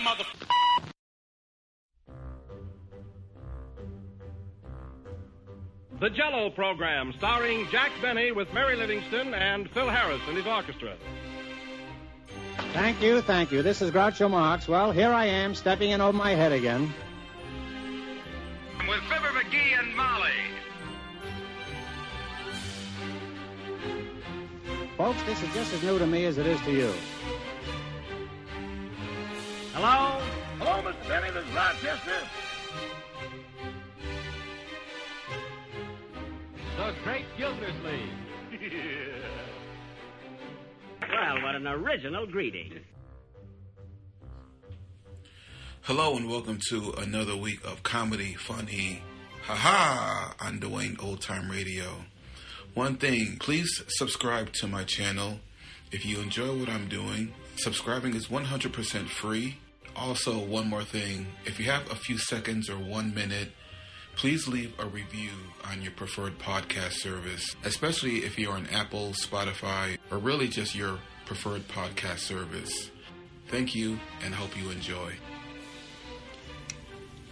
mother... The Jell-O Program, starring Jack Benny with Mary Livingston and Phil Harris and his orchestra. Thank you. This is Groucho Marx. Well, here I am, stepping in over my head again. With Fibber McGee and Molly. Folks, this is just as new to me as it is to you. Hello? Hello, Mr. Benny. This is Rochester. The Great Gildersleeve. Well, what an original greeting. Hello and welcome to another week of comedy, funny, ha-ha, on Dwayne Old Time Radio. One thing, please subscribe to my channel. If you enjoy what I'm doing, subscribing is 100% free. Also, one more thing, if you have a few seconds or 1 minute, please leave a review on your preferred podcast service, especially if you're on Apple, Spotify, or really just your preferred podcast service. Thank you and hope you enjoy.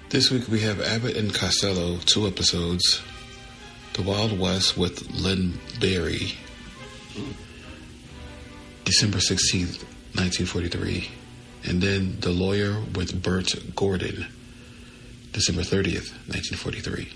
This week we have Abbott and Costello, 2 episodes. The Wild West with Lynn Bari, December 16th, 1943. And then The Lawyer with Bert Gordon, December 30th, 1943.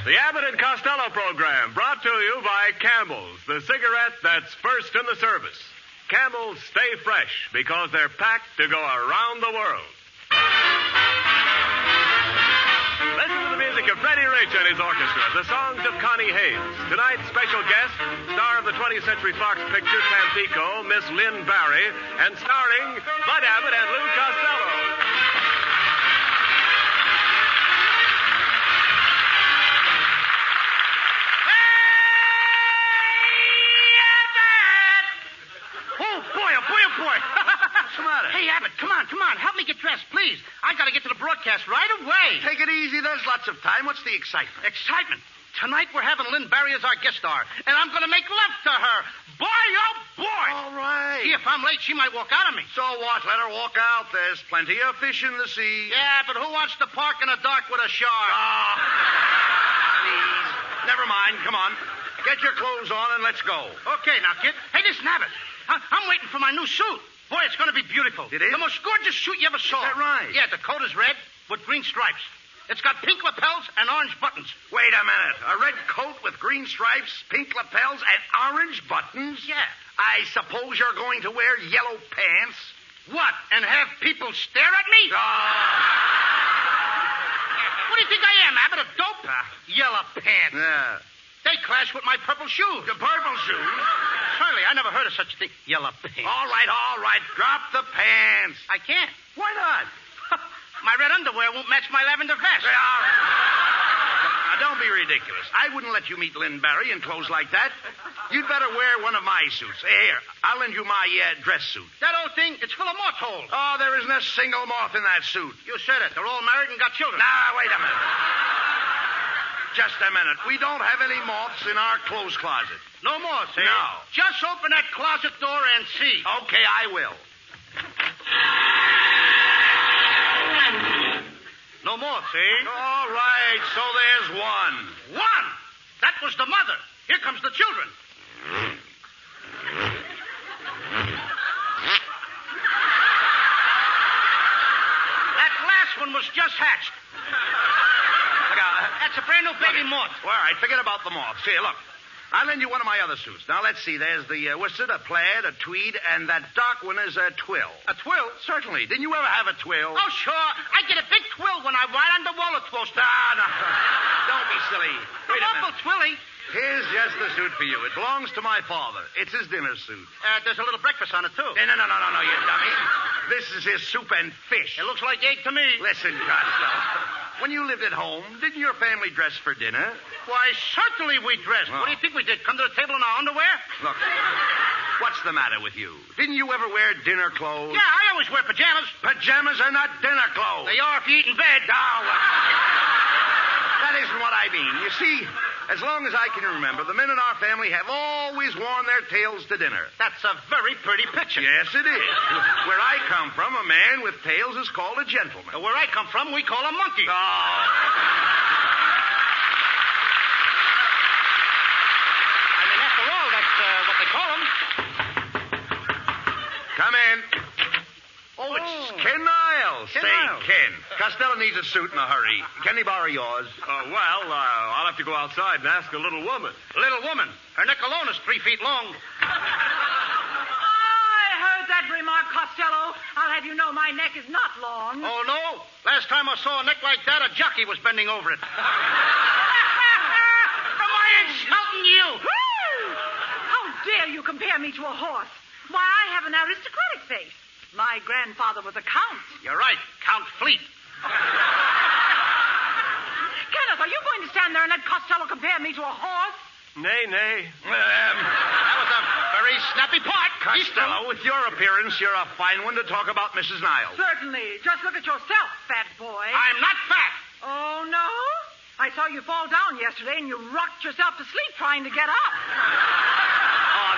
The Abbott and Costello Program, brought to you by Campbell's, the cigarette that's first in the service. Campbell's stay fresh because they're packed to go around the world. Listen to the music of Freddie Rich and his orchestra, the songs of Connie Hayes. Tonight's special guest, star of the 20th Century Fox picture Tampico, Miss Lynn Bari, and starring Bud Abbott and Lou Costello. What's the matter? Hey, Abbott, come on. Help me get dressed, please. I got to get to the broadcast right away. Take it easy. There's lots of time. What's the excitement? Excitement. Tonight we're having Lynn Bari as our guest star, and I'm going to make love to her. Boy, oh, boy. All right. Gee, if I'm late, she might walk out on me. So what? Let her walk out. There's plenty of fish in the sea. Yeah, but who wants to park in the dark with a shark? Oh, please. Never mind. Come on. Get your clothes on and let's go. Okay, now, kid. Hey, listen, Abbott. I'm waiting for my new suit. Boy, it's going to be beautiful. It is? The most gorgeous suit you ever saw. Is that right? Yeah, the coat is red with green stripes. It's got pink lapels and orange buttons. Wait a minute. A red coat with green stripes, pink lapels, and orange buttons? Yeah. I suppose you're going to wear yellow pants? What, and have people stare at me? What do you think I am, Abbott, a dope? Yellow pants. Yeah. They clash with my purple shoes. The purple shoes? Certainly, I never heard of such a thing. Yellow pants. All right. Drop the pants. I can't. Why not? My red underwear won't match my lavender vest. Now, don't be ridiculous. I wouldn't let you meet Lynn Bari in clothes like that. You'd better wear one of my suits. Here, I'll lend you my dress suit. That old thing, it's full of moth holes. Oh, there isn't a single moth in that suit. You said it. They're all married and got children. Now, wait a minute. Just a minute. We don't have any moths in our clothes closet. No moths, eh? No. Just open that closet door and see. Okay, I will. No moths, eh? All right, so there's one. One! That was the mother. Here comes the children. That last one was just hatched. That's a brand new baby moth. All right, forget about the moths. Here, look. I'll lend you one of my other suits. Now, let's see. There's the worsted, a plaid, a tweed, and that dark one is a twill. A twill? Certainly. Didn't you ever have a twill? Oh, sure. I get a big twill when I ride on the roller coaster. No. Don't be silly. Wait a Uncle minute. Twilly. Here's just the suit for you. It belongs to my father. It's his dinner suit. There's a little breakfast on it, too. No, you dummy. This is his soup and fish. It looks like egg to me. Listen, Costello. When you lived at home, didn't your family dress for dinner? Why, certainly we dressed. Oh. What do you think we did? Come to the table in our underwear? Look, What's the matter with you? Didn't you ever wear dinner clothes? Yeah, I always wear pajamas. Pajamas are not dinner clothes. They are if you eat in bed. That isn't what I mean. You see, as long as I can remember, the men in our family have always worn their tails to dinner. That's a very pretty picture. Yes, it is. Where I come from, a man with tails is called a gentleman. Where I come from, we call a monkey. Oh. I mean, after all, that's what they call them. Come in. Oh, it's Ken Niles. Ken Say, Niles. Ken, Costello needs a suit in a hurry. Can he borrow yours? I'll have to go outside and ask a little woman. Little woman. Her neck alone is 3 feet long. I heard that remark, Costello. I'll have you know my neck is not long. Oh, no? Last time I saw a neck like that, a jockey was bending over it. Am I insulting you? How dare you compare me to a horse? Why, I have an aristocratic face. My grandfather was a count. You're right. Count Fleet. Kenneth, are you going to stand there and let Costello compare me to a horse? Nay. That was a very snappy part. Costello, with your appearance, you're a fine one to talk about Mrs. Niles. Certainly. Just look at yourself, fat boy. I'm not fat. Oh, no? I saw you fall down yesterday and you rocked yourself to sleep trying to get up. Oh,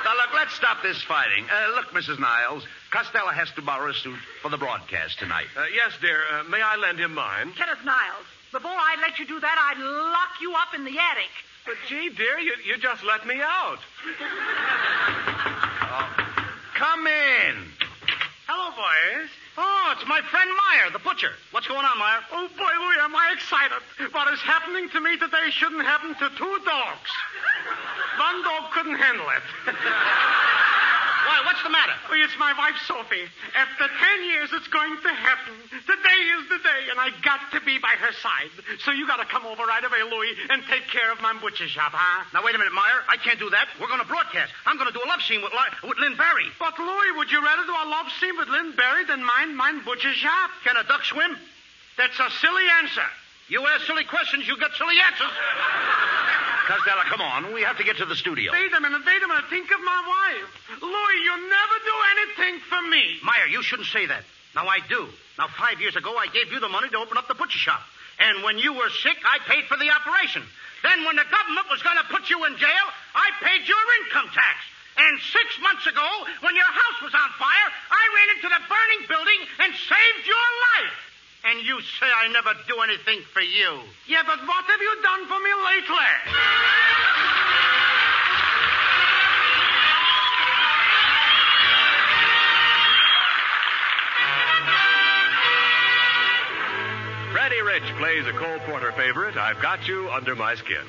now, look, let's stop this fighting. Look, Mrs. Niles, Costello has to borrow a suit for the broadcast tonight. Yes, dear. May I lend him mine? Kenneth Niles, before I let you do that, I'd lock you up in the attic. But, gee, dear, you just let me out. Come in. Hello, boys. Oh, it's my friend Meyer, the butcher. What's going on, Meyer? Oh, boy, Louie, am I excited. What is happening to me today shouldn't happen to 2 dogs. One dog couldn't handle it. Why, what's the matter? Oh, it's my wife, Sophie. After 10 years, it's going to happen. Today is the day, and I got to be by her side. So you got to come over right away, Louie, and take care of my butcher shop, huh? Now, wait a minute, Meyer. I can't do that. We're going to broadcast. I'm going to do a love scene with Lynn Bari. But, Louie, would you rather do a love scene with Lynn Bari than mine butcher shop? Can a duck swim? That's a silly answer. You ask silly questions, you get silly answers. Costello, come on. We have to get to the studio. Wait a minute. Think of my wife. Louie, you never do anything for me. Meyer, you shouldn't say that. Now, I do. Now, 5 years ago, I gave you the money to open up the butcher shop. And when you were sick, I paid for the operation. Then when the government was going to put you in jail, I paid your income tax. And 6 months ago, when your house was on fire, I ran into the burning building and saved your life. And you say I never do anything for you. Yeah, but what have you done for me lately? Freddie Rich plays a Cole Porter favorite, I've Got You Under My Skin.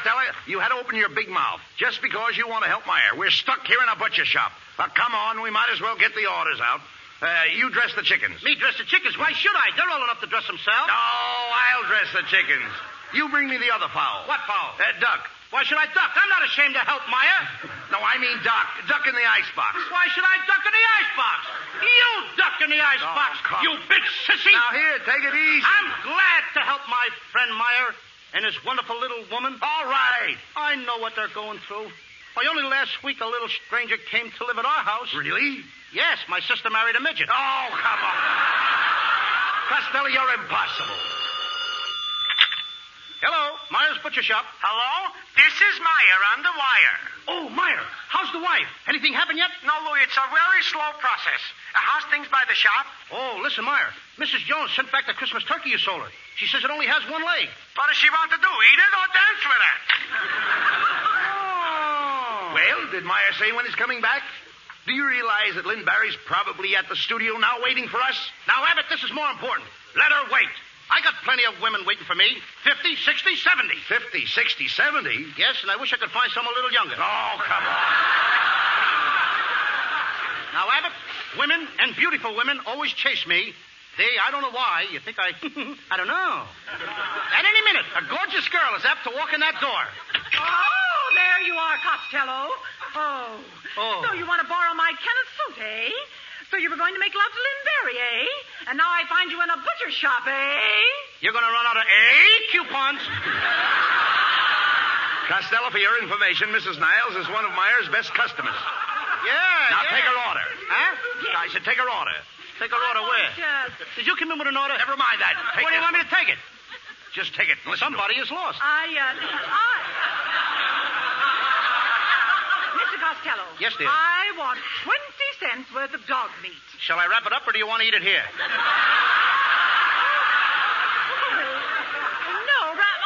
Costello, you had to open your big mouth just because you want to help Meyer. We're stuck here in a butcher shop. Well, come on, we might as well get the orders out. You dress the chickens. Me dress the chickens? Why should I? They're old enough to dress themselves. No, I'll dress the chickens. You bring me the other fowl. What fowl? Duck. Why should I duck? I'm not ashamed to help Meyer. No, I mean duck. Duck in the icebox. Why should I duck in the icebox? You duck in the icebox, come. you big sissy. Now, here, take it easy. I'm glad to help my friend Meyer and his wonderful little woman. All right. I know what they're going through. Why, only last week a little stranger came to live at our house. Really? Yes, my sister married a midget. Oh, come on. Costello, you're impossible. Hello, Meyer's Butcher Shop. Hello? This is Meyer on the wire. Oh, Meyer, how's the wife? Anything happened yet? No, Louis, it's a very slow process. How's things by the shop? Oh, listen, Meyer. Mrs. Jones sent back the Christmas turkey you sold her. She says it only has one leg. What does she want to do? Eat it or dance with it? Oh. Well, did Meyer say when he's coming back? Do you realize that Lynn Bari's probably at the studio now waiting for us? Now, Abbott, this is more important. Let her wait. I got plenty of women waiting for me. 50, 60, 70. 50, 60, 70? Yes, and I wish I could find some a little younger. Oh, come on. Now, Abbott, women and beautiful women always chase me. I don't know why. You think I don't know. At any minute, a gorgeous girl is apt to walk in that door. Oh, there you are, Costello. Oh. So you want to borrow my Kenneth suit, eh? So you were going to make love to Lynn Bari, eh? And now I find you in a butcher shop, eh? You're going to run out of coupons. Costello, for your information, Mrs. Niles is one of Meyer's best customers. Yeah. Now take her order. Huh? Yes. I said take her order. Take her order where? Did you come in with an order? Never mind that. Where do you want me to take it? Just take it. Listen, somebody is lost. Mr. Costello. Yes, dear. I want 20 cents worth of dog meat. Shall I wrap it up, or do you want to eat it here? No, that's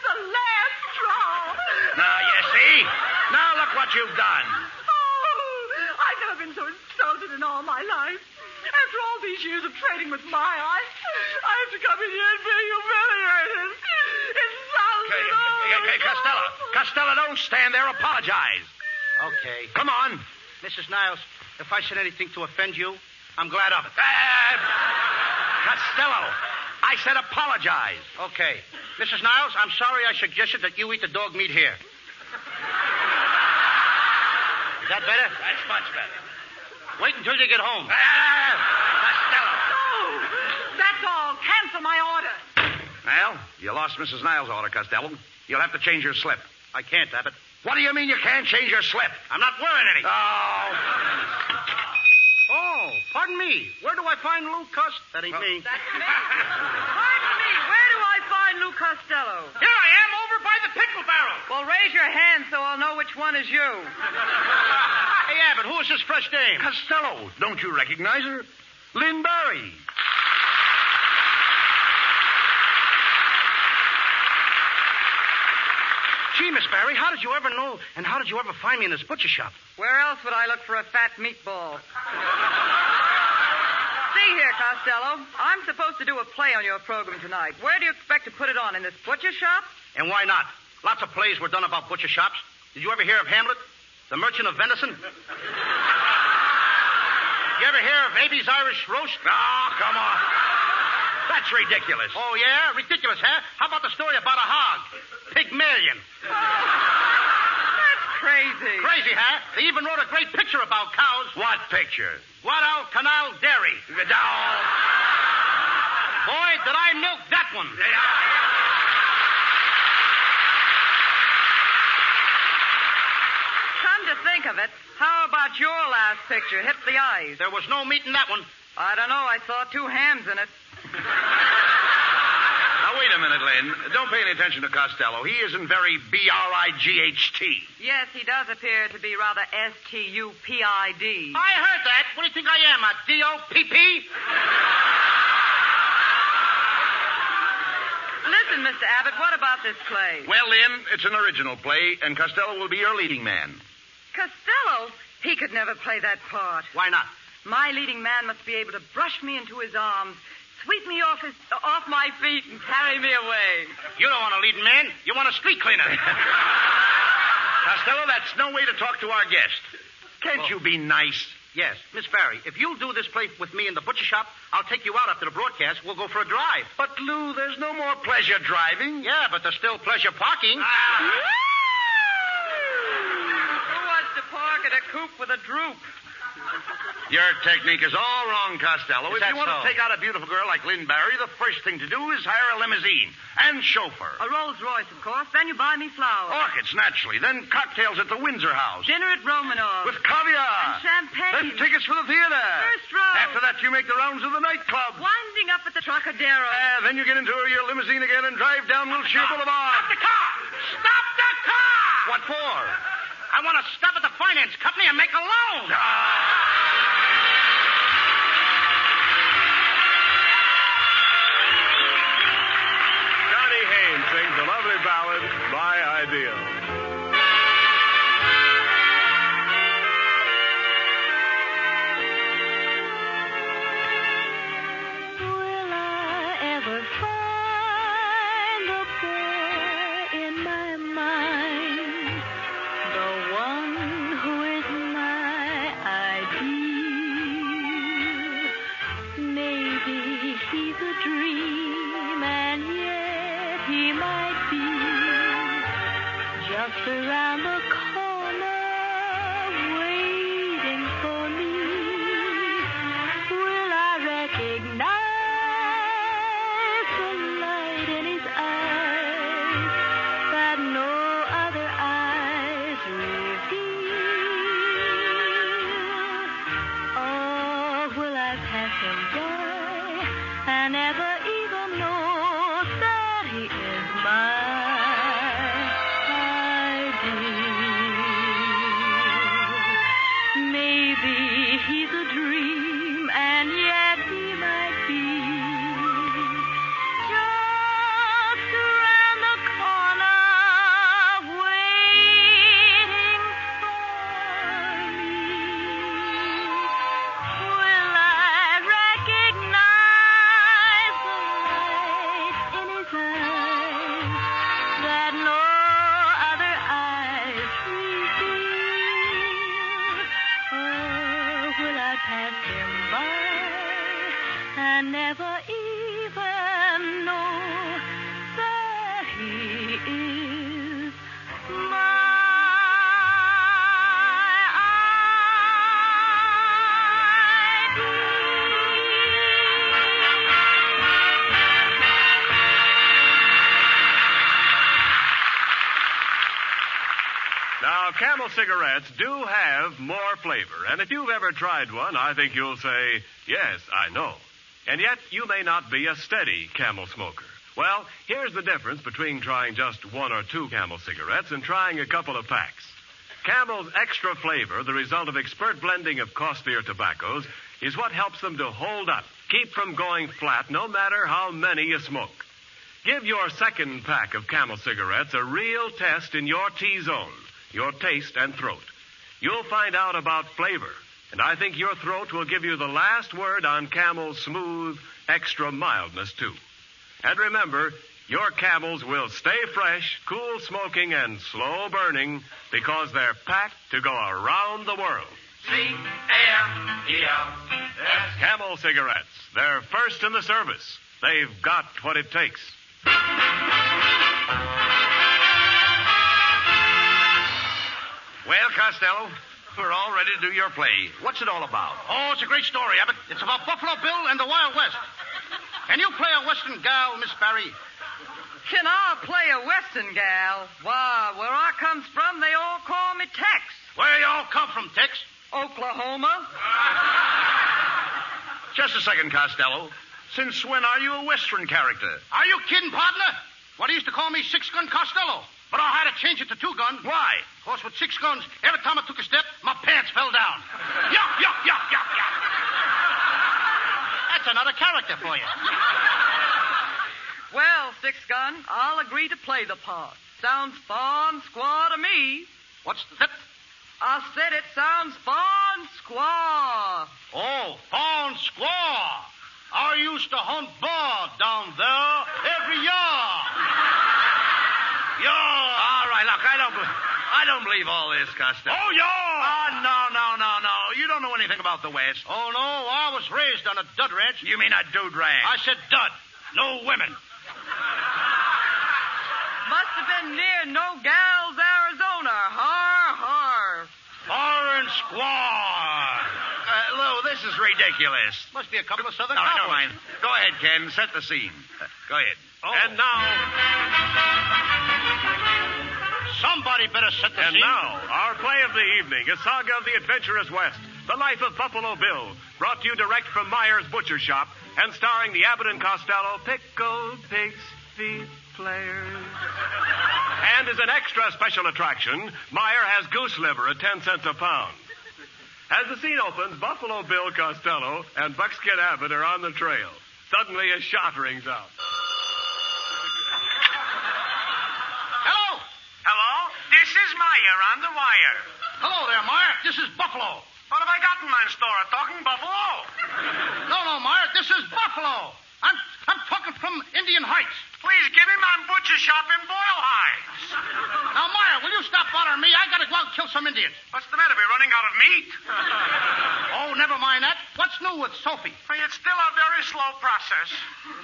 the last straw. Now, you see? Now look what you've done. Oh, I've never been so insulted in all my life. After all these years of trading with Meyer, I have to come in here and be humiliated. Insulted. Costello, don't stand there. Apologize. Okay. Come on. Mrs. Niles, if I said anything to offend you, I'm glad of it. Costello, I said apologize. Okay. Mrs. Niles, I'm sorry I suggested that you eat the dog meat here. Is that better? That's much better. Wait until you get home. Costello. No, that's all. Cancel my order. Well, you lost Mrs. Niles' order, Costello. You'll have to change your slip. I can't, Abbott. What do you mean you can't change your slip? I'm not wearing any. Oh, pardon me. Where do I find Lou Costello? That ain't me. That's me. Pardon me. Where do I find Lou Costello? Here I am, over by the pickle barrel. Well, raise your hand so I'll know which one is you. Hey, Abbott, who is this fresh dame? Costello. Don't you recognize her? Lynn Bari. Gee, Miss Bari, how did you ever know, and how did you ever find me in this butcher shop? Where else would I look for a fat meatball? See here, Costello. I'm supposed to do a play on your program tonight. Where do you expect to put it on? In this butcher shop? And why not? Lots of plays were done about butcher shops. Did you ever hear of Hamlet, the merchant of venison? You ever hear of Abe's Irish roast? Oh, come on. That's ridiculous. Oh, yeah? Ridiculous, huh? How about the story about a hog? Pygmalion. That's crazy. Crazy, huh? They even wrote a great picture about cows. What picture? Guadalcanal Dairy. No. Boy, did I milk that one. Come to think of it, how about your last picture? Hit the eyes. There was no meat in that one. I don't know. I saw 2 hams in it. Now, wait a minute, Lynn. Don't pay any attention to Costello. He isn't very B-R-I-G-H-T. Yes, he does appear to be rather S-T-U-P-I-D. I heard that. What do you think I am, a D-O-P-P? Listen, Mr. Abbott, what about this play? Well, Lynn, it's an original play, and Costello will be your leading man. Costello? He could never play that part. Why not? My leading man must be able to brush me into his arms, sweep me off my feet and carry me away. You don't want a leading man. You want a street cleaner. Costello, that's no way to talk to our guest. Can't you be nice? Yes. Miss Bari, if you'll do this play with me in the butcher shop, I'll take you out after the broadcast. We'll go for a drive. But, Lou, there's no more pleasure driving. Yeah, but there's still pleasure parking. Who wants to park at a coupe with a droop? Your technique is all wrong, Costello. If you want so? to take out a beautiful girl like Lynn Bari, the first thing to do is hire a limousine and chauffeur. A Rolls Royce, of course. Then you buy me flowers. Orchids, naturally. Then cocktails at the Windsor House. Dinner at Romanov. With caviar. And champagne. Then tickets for the theater. First row. After that, you make the rounds of the nightclub. Winding up at the Trocadero. Then you get into your limousine again and drive down Wilshire Boulevard. Stop the car! Stop the car! What for? I want to stop at the finance company and make a loan. Johnny Haynes sings the lovely ballad, My Ideal. Will I ever find the boy in my mind? The one who is my ideal. Maybe he's a dream, and yet he might be just around the corner, waiting for me. Will I recognize the light in his eyes that no other eyes reveal? Or will I pass him by and never even know that he is my ideal? Maybe he's a dream, and yet he might be just around the corner, waiting for me. Will I recognize the light in his eyes that no other eyes reveal? Or will I pass him by and never even know that he is my Now, Camel cigarettes do have more flavor, and if you've ever tried one, I think you'll say, yes, I know. And yet, you may not be a steady Camel smoker. Well, here's the difference between trying just one or two Camel cigarettes and trying a couple of packs. Camel's extra flavor, the result of expert blending of costlier tobaccos, is what helps them to hold up, keep from going flat, no matter how many you smoke. Give your second pack of Camel cigarettes a real test in your T-zone, your taste and throat. You'll find out about flavor, and I think your throat will give you the last word on Camel's smooth, extra mildness, too. And remember, your Camels will stay fresh, cool smoking, and slow burning because they're packed to go around the world. C-A-M-E-L. Camel cigarettes. They're first in the service. They've got what it takes. Well, Costello, we're all ready to do your play. What's it all about? Oh, it's a great story, Abbott. It's about Buffalo Bill and the Wild West. Can you play a Western gal, Miss Bari? Can I play a Western gal? Why, where I comes from, they all call me Tex. Where you all come from, Tex? Oklahoma. Just a second, Costello. Since when are you a Western character? Are you kidding, partner? Well, they used to call me Six Gun Costello. But I had to change it to Two Gun. Why? Because with 6 guns, every time I took a step, my pants fell down. Yuck, yuck, yuck, yuck, yuck. That's another character for you. Well, Six Gun, I'll agree to play the part. Sounds fun, squaw to me. What's that? I said it sounds fun, squaw. Oh, fawn squaw. Are used to hunt bar down there every year. Yeah. All right, look, I don't believe all this, Costello. Oh, yeah. No. You don't know anything about the West. Oh, no, I was raised on a dud ranch. You mean a dude ranch? I said dud, no women. Must have been near No Gals, Arizona. Har, har. Far and squaw. Lou, this is ridiculous. Must be a couple of southern No, never cowboys. mind. Go ahead, Ken. Set the scene. Go ahead. Oh. And now... Somebody better set the And scene. now, our play of the evening, a saga of the adventurous West, the life of Buffalo Bill, brought to you direct from Meyer's Butcher Shop, and starring the Abbott and Costello Pickled Pig's Feet Players. And as an extra special attraction, Meyer has goose liver at 10 cents a pound. As the scene opens, Buffalo Bill Costello and Buckskin Abbott are on the trail. Suddenly, a shot rings out. Hello? This is Meyer on the wire. Hello there, Meyer. This is Buffalo. What have I got in my store? Talking buffalo? No, Meyer. This is Buffalo. I'm talking from Indian Heights. Please give me my butcher shop in Boyle Heights. Now, Meyer, will you stop bothering me? I gotta go out and kill some Indians. What's the matter? We're running out of meat. Oh, never mind that. What's new with Sophie? It's still a very slow process.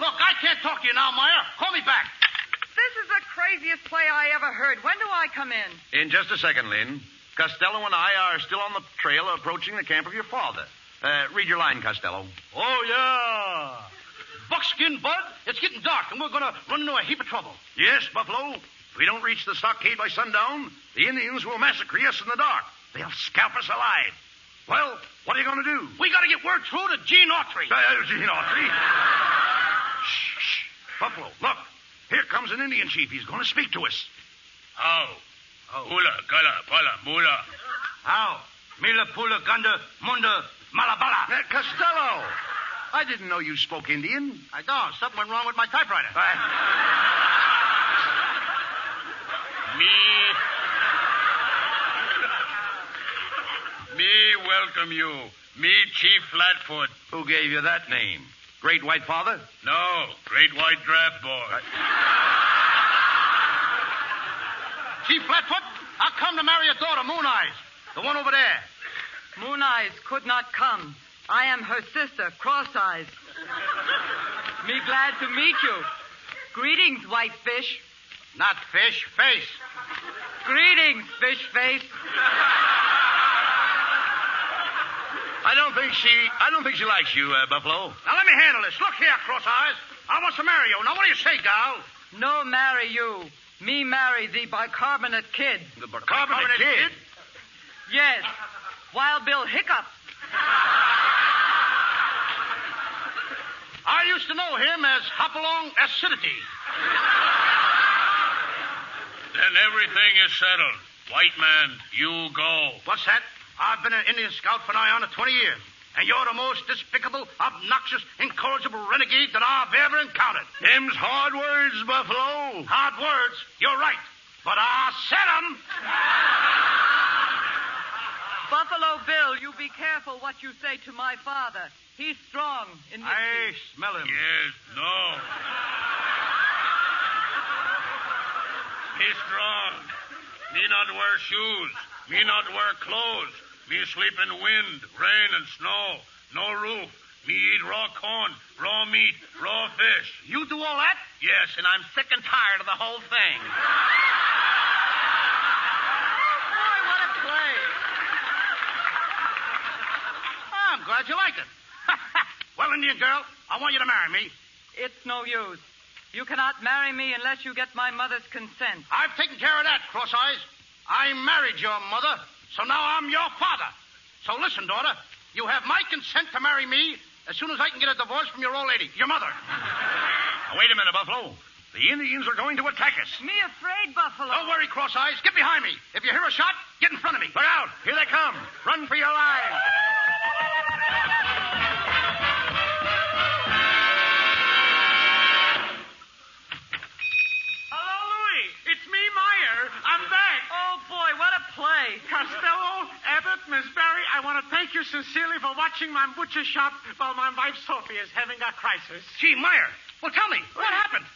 Look, I can't talk to you now, Meyer. Call me back. This is the craziest play I ever heard. When do I come in? In just a second, Lynn. Costello and I are still on the trail approaching the camp of your father. Read your line, Costello. Oh, yeah. Buckskin Bud, it's getting dark, and we're going to run into a heap of trouble. Yes, Buffalo. If we don't reach the stockade by sundown, the Indians will massacre us in the dark. They'll scalp us alive. Well, what are you going to do? We got to get word through to Gene Autry. Gene Autry? Shh. Buffalo, look. Here comes an Indian chief. He's going to speak to us. How? Hula, gala, pala, mula. How? Mila, pula, ganda, munda, malabala. Costello, I didn't know you spoke Indian. I don't. Something went wrong with my typewriter. Me welcome you. Me Chief Flatfoot. Who gave you that name? Great White Father? No, Great White Draft Boy. Chief Flatfoot, I come to marry your daughter, Moon Eyes. The one over there. Moon Eyes could not come. I am her sister, Cross Eyes. Me glad to meet you. Greetings, White Fish. Not fish, face. Greetings, Fish Face. I don't think she likes you, Buffalo. Now let me handle this. Look here, Cross Eyes. I want to marry you. Now what do you say, gal? No marry you. Me marry the bicarbonate kid. The bicarbonate kid? Yes. Wild Bill Hiccup. I used to know him as Hopalong Acidity. Then everything is settled. White man, you go. What's that? I've been an Indian scout for nigh on to 20 years. And you're the most despicable, obnoxious, incorrigible renegade that I've ever encountered. Them's hard words, Buffalo. Hard words? You're right. But I said 'em. Buffalo Bill, you be careful what you say to my father. He's strong in his I smell him. Yes, no. Me strong. Me not wear shoes. Me not wear clothes. Me sleep in wind, rain, and snow. No roof. Me eat raw corn, raw meat, raw fish. You do all that? Yes, and I'm sick and tired of the whole thing. Boy, what a play. I'm glad you liked it. Well, Indian girl, I want you to marry me. It's no use. You cannot marry me unless you get my mother's consent. I've taken care of that, Cross Eyes. I married your mother, so now I'm your father. So listen, daughter, you have my consent to marry me as soon as I can get a divorce from your old lady, your mother. Now, wait a minute, Buffalo. The Indians are going to attack us. Me afraid, Buffalo. Don't worry, Cross Eyes. Get behind me. If you hear a shot, get in front of me. Look out. Here they come. Run for your lives. Hello, Louis. It's me, Meyer. I'm back. Oh, boy, what a play. Costello, Abbott, Miss Bari, I want want to thank you sincerely for watching my butcher shop while my wife Sophie is having a crisis. Gee, Meyer, well, tell me, what happened?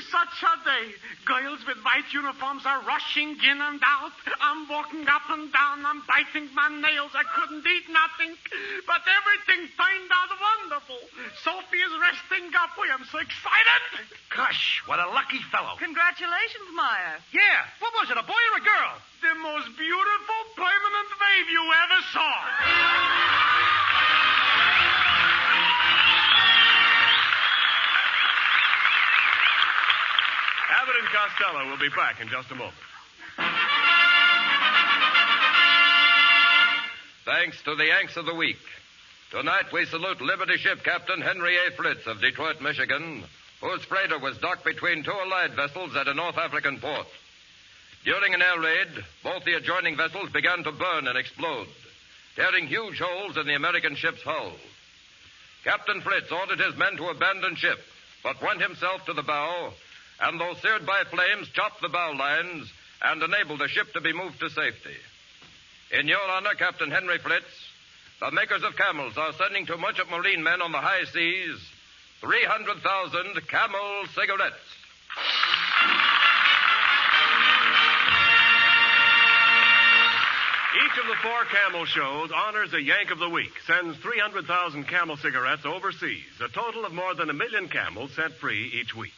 Such a day. Girls with white uniforms are rushing in and out. I'm walking up and down. I'm biting my nails. I couldn't eat nothing. But everything turned out wonderful. Sophie is resting up. I am so excited. Gosh, what a lucky fellow. Congratulations, Meyer. Yeah, what was it, a boy or a girl? The most beautiful permanent wave you ever saw. Abbott and Costello will be back in just a moment. Thanks to the Yanks of the Week. Tonight we salute Liberty Ship Captain Henry A. Fritz of Detroit, Michigan, whose freighter was docked between two Allied vessels at a North African port. During an air raid, both the adjoining vessels began to burn and explode, tearing huge holes in the American ship's hull. Captain Fritz ordered his men to abandon ship, but went himself to the bow, and though seared by flames, chopped the bow lines and enabled the ship to be moved to safety. In your honor, Captain Henry Fritz, the makers of camels are sending to merchant marine men on the high seas 300,000 Camel cigarettes. Each of the four Camel shows honors a Yank of the Week, sends 300,000 Camel cigarettes overseas, a total of more than 1 million camels set free each week.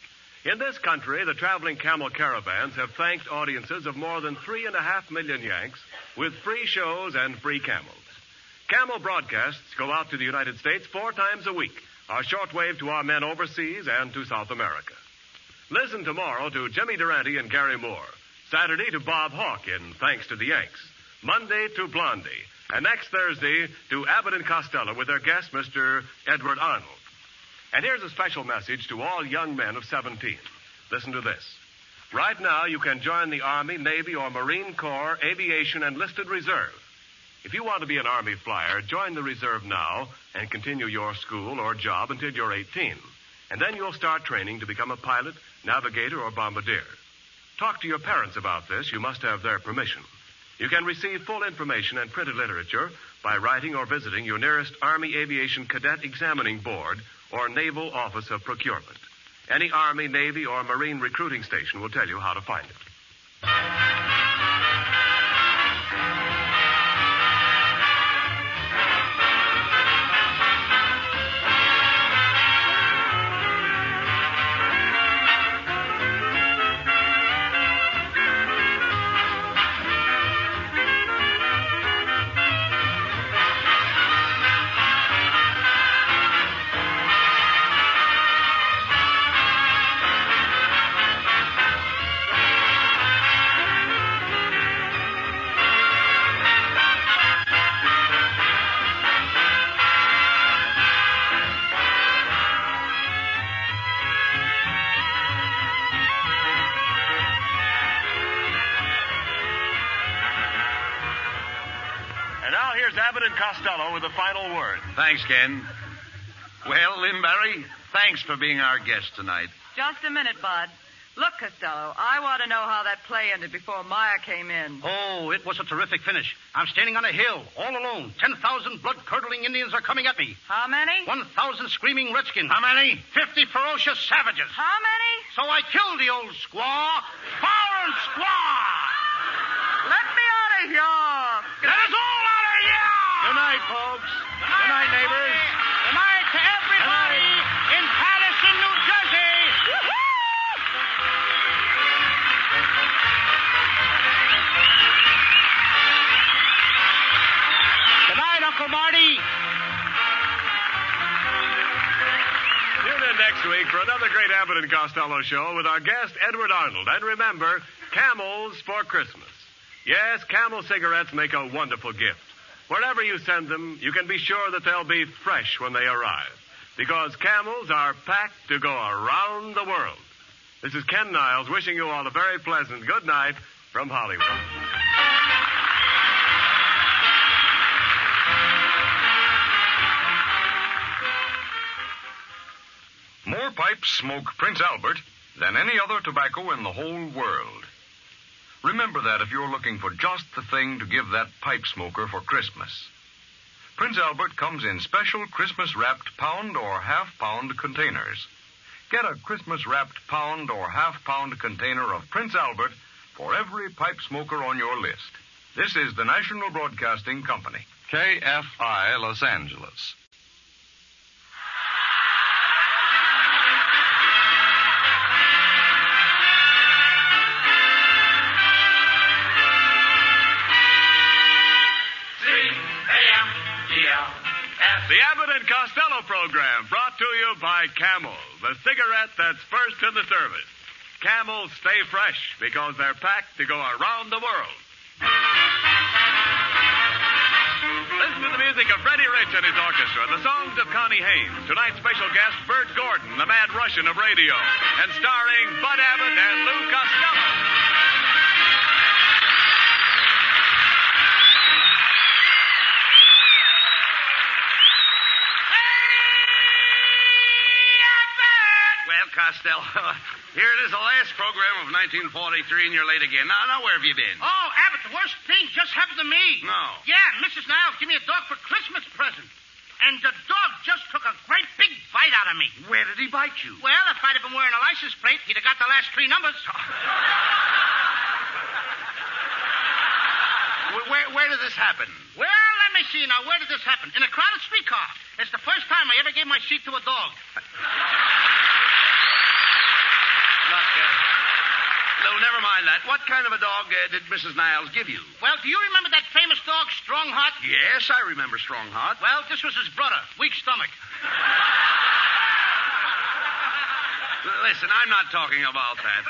In this country, the traveling camel caravans have thanked audiences of more than 3.5 million Yanks with free shows and free camels. Camel broadcasts go out to the United States 4 times a week, our shortwave to our men overseas and to South America. Listen tomorrow to Jimmy Durante and Gary Moore. Saturday to Bob Hawke in Thanks to the Yanks. Monday to Blondie. And next Thursday to Abbott and Costello with their guest, Mr. Edward Arnold. And here's a special message to all young men of 17. Listen to this. Right now, you can join the Army, Navy, or Marine Corps, Aviation, Enlisted Reserve. If you want to be an Army flyer, join the reserve now and continue your school or job until you're 18. And then you'll start training to become a pilot, navigator, or bombardier. Talk to your parents about this. You must have their permission. You can receive full information and printed literature by writing or visiting your nearest Army Aviation Cadet Examining Board or Naval Office of Procurement. Any Army, Navy, or Marine recruiting station will tell you how to find it. Here's Abbott and Costello with the final word. Thanks, Ken. Well, Lynn Bari, thanks for being our guest tonight. Just a minute, Bud. Look, Costello, I want to know how that play ended before Meyer came in. Oh, it was a terrific finish. I'm standing on a hill, all alone. 10,000 blood-curdling Indians are coming at me. How many? 1,000 screaming redskins. How many? 50 ferocious savages. How many? So I killed the old squaw. Fire and squaw! Let me out of here. Let us all out of here! Good night, folks. Good night, neighbors. Good night to everybody in Patterson, New Jersey. Good night, Uncle Marty. Tune in next week for another great Abbott and Costello show with our guest, Edward Arnold. And remember, camels for Christmas. Yes, Camel cigarettes make a wonderful gift. Wherever you send them, you can be sure that they'll be fresh when they arrive. Because Camels are packed to go around the world. This is Ken Niles wishing you all a very pleasant good night from Hollywood. More pipes smoke Prince Albert than any other tobacco in the whole world. Remember that if you're looking for just the thing to give that pipe smoker for Christmas. Prince Albert comes in special Christmas-wrapped pound or half-pound containers. Get a Christmas-wrapped pound or half-pound container of Prince Albert for every pipe smoker on your list. This is the National Broadcasting Company. KFI Los Angeles. The Abbott and Costello program brought to you by Camel, the cigarette that's first in the service. Camels stay fresh because they're packed to go around the world. Listen to the music of Freddie Rich and his orchestra, the songs of Connie Haynes. Tonight's special guest, Bert Gordon, the mad Russian of radio, and starring Bud Abbott and Lou Costello. Costello, here it is, the last program of 1943, and you're late again. Now, where have you been? Oh, Abbott, the worst thing just happened to me. No. Yeah, Mrs. Niles gave me a dog for Christmas present. And the dog just took a great big bite out of me. Where did he bite you? Well, if I'd have been wearing a license plate, he'd have got the last 3 numbers. Where did this happen? Well, let me see now. Where did this happen? In a crowded streetcar. It's the first time I ever gave my seat to a dog. Lou, never mind that. What kind of a dog did Mrs. Niles give you? Well, do you remember that famous dog, Strongheart? Yes, I remember Strongheart. Well, this was his brother, Weak Stomach. Listen, I'm not talking about that.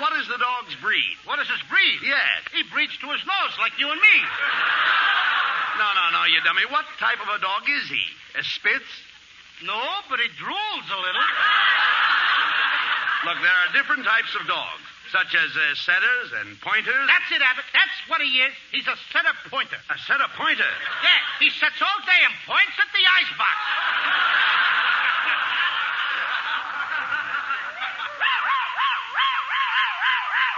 What is the dog's breed? What is his breed? Yes. He breeds to his nose, like you and me. No, you dummy. What type of a dog is he? A Spitz? No, but he drools a little. Look, there are different types of dogs, such as setters and pointers. That's it, Abbott. That's what he is. He's a setter pointer. A setter pointer? Yeah, he sits all day and points at the icebox.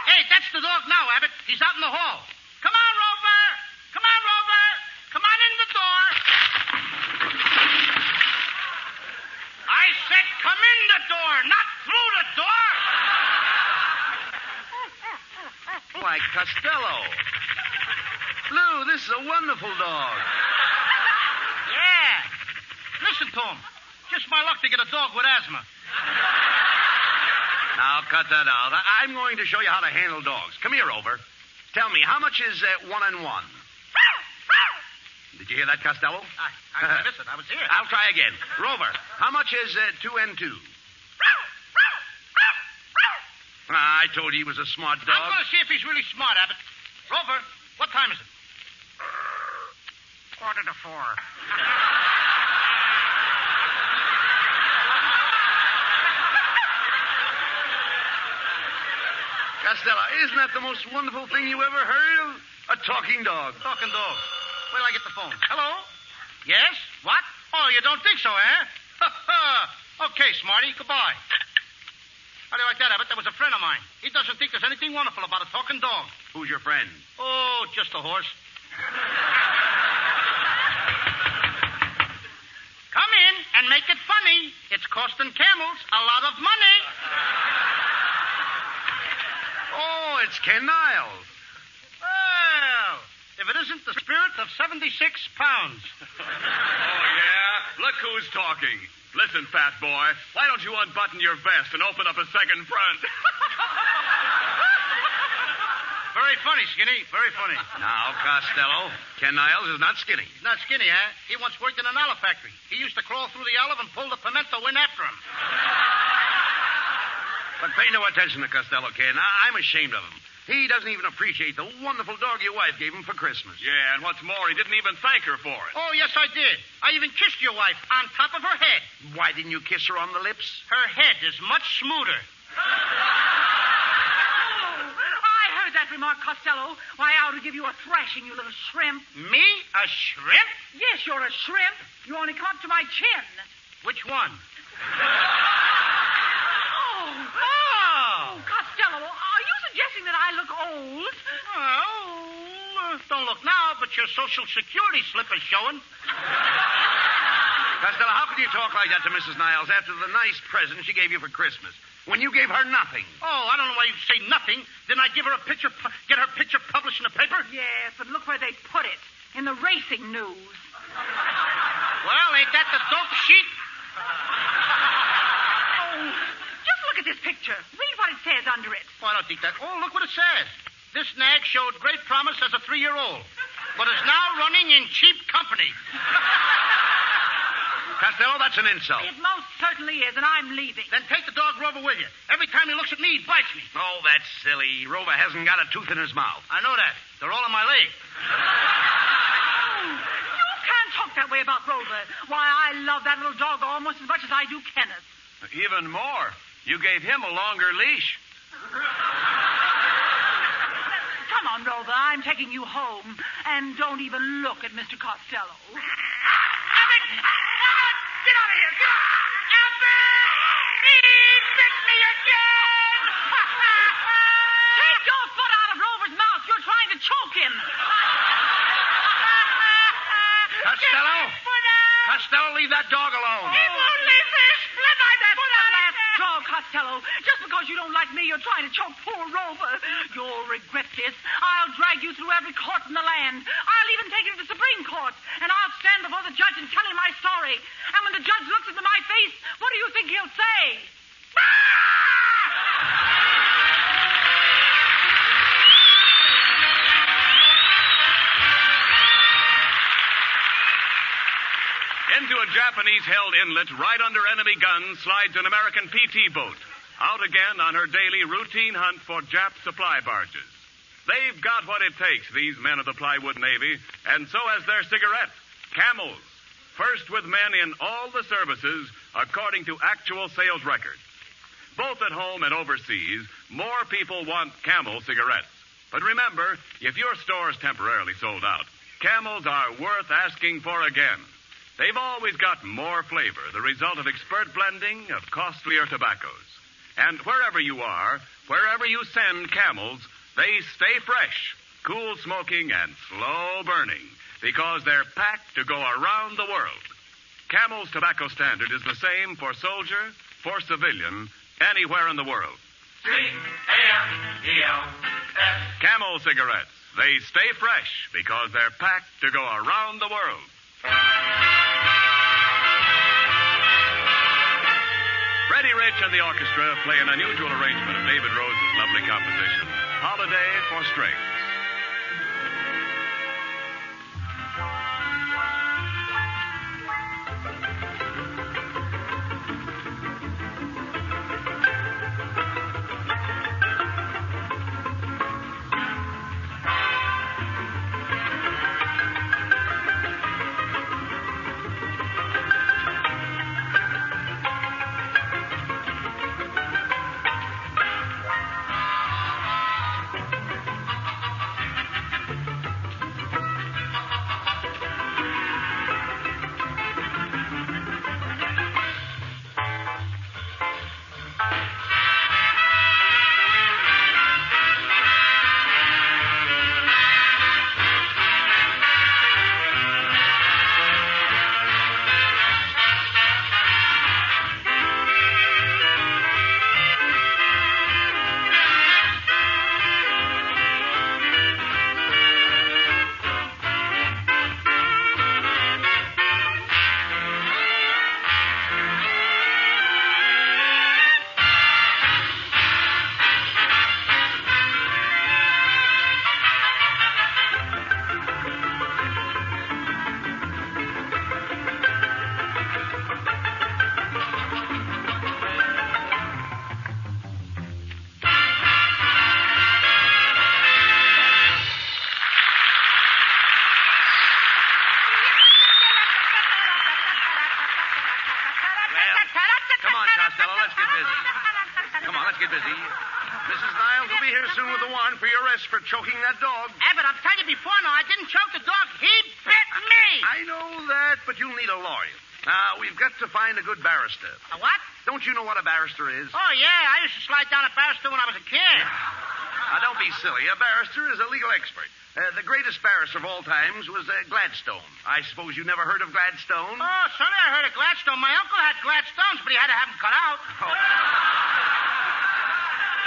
Hey, that's the dog now, Abbott. He's out in the hall. Come on, Rover. Come on, Rover. Come on in the door. I said come in the door, not through the door. Why, Costello. Lou, this is a wonderful dog. Yeah. Listen to him. Just my luck to get a dog with asthma. Now, cut that out. I'm going to show you how to handle dogs. Come here, Rover. Tell me, how much is 1 and 1? Did you hear that, Costello? I missed it. I was here. I'll try again. Rover, how much is 2 and 2? I told you he was a smart dog. I'm going to see if he's really smart, Abbott. Rover, what time is it? 3:45. Costello, isn't that the most wonderful thing you ever heard of? A talking dog. Talking dog. Where'll I get the phone? Hello? Yes? What? Oh, you don't think so, eh? Okay, Smarty. Goodbye. How do you like that, Abbott? That was a friend of mine. He doesn't think there's anything wonderful about a talking dog. Who's your friend? Oh, just a horse. Come in and make it funny. It's costing camels a lot of money. Oh, it's Ken Niles. Well, if it isn't the spirit of 76 pounds. Oh, yeah? Look who's talking. Listen, fat boy, why don't you unbutton your vest and open up a second front? Very funny, Skinny. Very funny. Now, Costello, Ken Niles is not skinny. He's not skinny, huh? He once worked in an olive factory. He used to crawl through the olive and pull the pimento in after him. But pay no attention to Costello, Ken. I'm ashamed of him. He doesn't even appreciate the wonderful dog your wife gave him for Christmas. Yeah, and what's more, he didn't even thank her for it. Oh, yes, I did. I even kissed your wife on top of her head. Why didn't you kiss her on the lips? Her head is much smoother. I heard that remark, Costello. Why, I ought to give you a thrashing, you little shrimp. Me? A shrimp? Yes, you're a shrimp. You only come up to my chin. Which one? Oh, Costello, are you suggesting that I look old? Well, don't look now, but what your Social Security slip is showing. Costello, how can you talk like that to Mrs. Niles after the nice present she gave you for Christmas? When you gave her nothing. Oh, I don't know why you say nothing. Didn't I give her get her picture published in the paper? Yes, but look where they put it. In the racing news. Well, ain't that the dope sheet? Oh, just look at this picture. Read what it says under it. Oh, I don't think that. Oh, look what it says. This nag showed great promise as a 3-year-old, but is now running in cheap company. Costello, that's an insult. It most certainly is, and I'm leaving. Then take the dog Rover with you. Every time he looks at me, he bites me. Oh, that's silly. Rover hasn't got a tooth in his mouth. I know that. They're all on my leg. You can't talk that way about Rover. Why, I love that little dog almost as much as I do Kenneth. Even more. You gave him a longer leash. Come on, Rover. I'm taking you home. And don't even look at Mr. Costello. Get out of here! Get out! Abbott! He bit me again! Take your foot out of Rover's mouth. You're trying to choke him. Costello! Costello, leave that dog alone. He won't leave this. Let my That's the last straw, Costello. Just because you don't like me, you're trying to choke poor Rover. You'll regret this. I'll drag you through every court in the land. I'll even take you to the Supreme Court. And I'll stand before the judge and tell him my story. And when the judge looks into my face, what do you think he'll say? Into a Japanese-held inlet right under enemy guns slides an American PT boat. Out again on her daily routine hunt for Jap supply barges. They've got what it takes, these men of the plywood Navy, and so has their cigarette, Camels. First with men in all the services, according to actual sales records. Both at home and overseas, more people want Camel cigarettes. But remember, if your store's temporarily sold out, Camels are worth asking for again. They've always got more flavor, the result of expert blending of costlier tobaccos. And wherever you are, wherever you send Camels, they stay fresh, cool smoking and slow burning, because they're packed to go around the world. Camel's tobacco standard is the same for soldier, for civilian, anywhere in the world. C-A-M-E-L-S. Camel cigarettes. They stay fresh because they're packed to go around the world. Freddie Rich and the orchestra play an unusual arrangement of David Rose's lovely composition, Holiday for Strings. For choking that dog. Abbott, I've told you before now, I didn't choke the dog. He bit me. I know that, but you'll need a lawyer. Now, we've got to find a good barrister. A what? Don't you know what a barrister is? Oh, yeah. I used to slide down a barrister when I was a kid. Now, don't be silly. A barrister is a legal expert. The greatest barrister of all times was Gladstone. I suppose you never heard of Gladstone? Oh, certainly I heard of Gladstone. My uncle had Gladstones, but he had to have them cut out. Oh.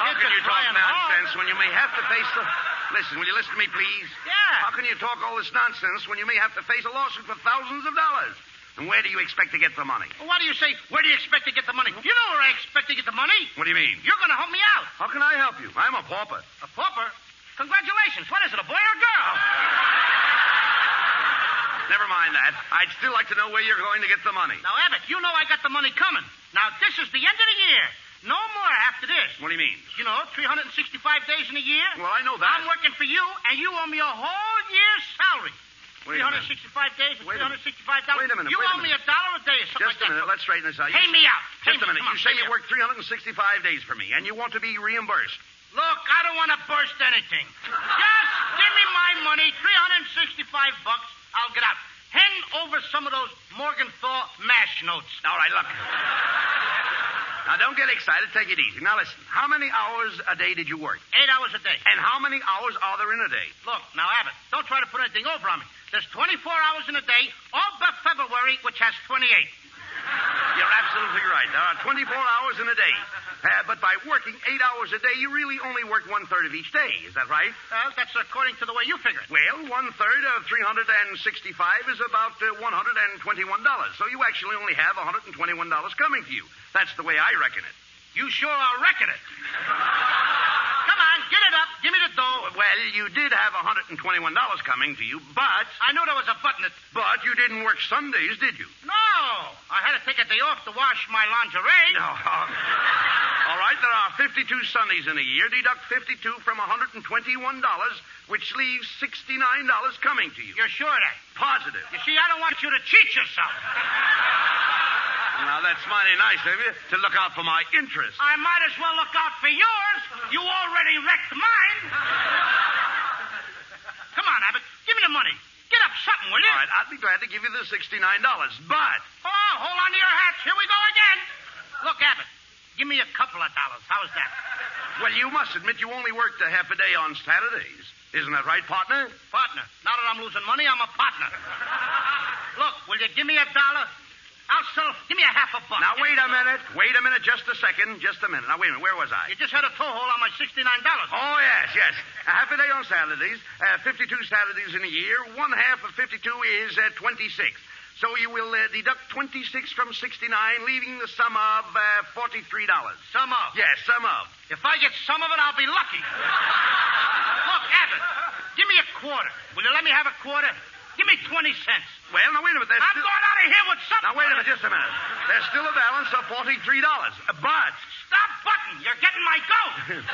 How can you talk nonsense when you may have to face the... Listen, will you listen to me, please? Yeah. How can you talk all this nonsense when you may have to face a lawsuit for thousands of dollars? And where do you expect to get the money? Well, what do you say? Where do you expect to get the money? You know where I expect to get the money. What do you mean? You're going to help me out. How can I help you? I'm a pauper. A pauper? Congratulations. What is it, a boy or a girl? Never mind that. I'd still like to know where you're going to get the money. Now, Abbott, you know I got the money coming. Now, this is the end of the year. No more after this. What do you mean? You know, 365 days in a year. Well, I know that. I'm working for you, and you owe me a whole year's salary. Wait a minute. 365 days and Wait a minute. $365. Wait a minute. You wait a owe me minute. $1 a day or something Just a minute. Let's straighten this out. Pay me out. Just a minute. Come on, You say pay you me work 365 days for me, and you want to be reimbursed. Look, I don't want to burst anything. Just give me my money, $365. I'll get out. Hand over some of those Morgenthau MASH notes. All right, look. Now, don't get excited. Take it easy. Now, listen. How many hours a day did you work? 8 hours a day. And how many hours are there in a day? Look, now, Abbott, don't try to put anything over on me. There's 24 hours in a day, all but February, which has 28. You're absolutely right. There are 24 hours in a day. But by working 8 hours a day, you really only work 1/3 of each day. Is that right? Well, that's according to the way you figure it. Well, 1/3 of 365 is about $121. So you actually only have $121 coming to you. That's the way I reckon it. You sure are wrecking it. Come on, get it up. Give me the dough. Well, you did have $121 coming to you, but... I knew there was a button. But you didn't work Sundays, did you? No. I had to take a day off to wash my lingerie. No. All right, there are 52 Sundays in a year. Deduct 52 from $121, which leaves $69 coming to you. You're sure of that? Positive. You see, I don't want you to cheat yourself. Now, that's mighty nice of you to look out for my interest. I might as well look out for yours. You already wrecked mine. Come on, Abbott. Give me the money. Get up something, will you? All right, I'd be glad to give you the $69, but... Oh, hold on to your hats. Here we go again. Look, Abbott, give me a couple of dollars. How's that? Well, you must admit you only worked a half a day on Saturdays. Isn't that right, partner? Partner. Now that I'm losing money, I'm a partner. Look, will you give me $1? I'll sell. Give me a half a buck. Now, wait a minute. Wait a minute. Just a second. Just a minute. Now, wait a minute. Where was I? You just had a toe hole on my $69. Oh, yes. A half a day on Saturdays. 52 Saturdays in a year. 1/2 of 52 is 26. So you will deduct 26 from 69, leaving the sum of $43. Sum of? Yes, sum of. If I get some of it, I'll be lucky. Look, Abbott, give me a quarter. Will you let me have a quarter? Give me 20 cents. Well, now, wait a minute. I'm going out of here with something. Now, wait a minute, just a minute. There's still a balance of $43. But... Stop button. You're getting my goat.